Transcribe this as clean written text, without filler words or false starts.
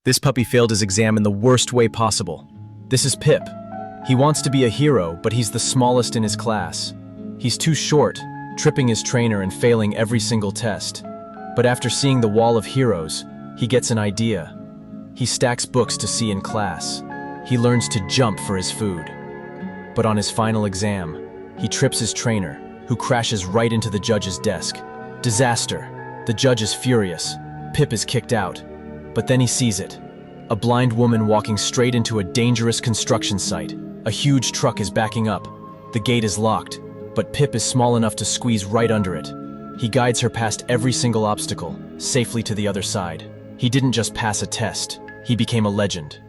This puppy failed his exam in the worst way possible. This is Pip. He wants to be a hero, but he's the smallest in his class. He's too short, tripping his trainer and failing every single test. But after seeing the wall of heroes, he gets an idea. He stacks books to see in class. He learns to jump for his food. But on his final exam, he trips his trainer, who crashes right into the judge's desk. Disaster. The judge is furious. Pip is kicked out. But then he sees it. A blind woman walking straight into a dangerous construction site. A huge truck is backing up. The gate is locked, but Pip is small enough to squeeze right under it. He guides her past every single obstacle, safely to the other side. He didn't just pass a test, he became a legend.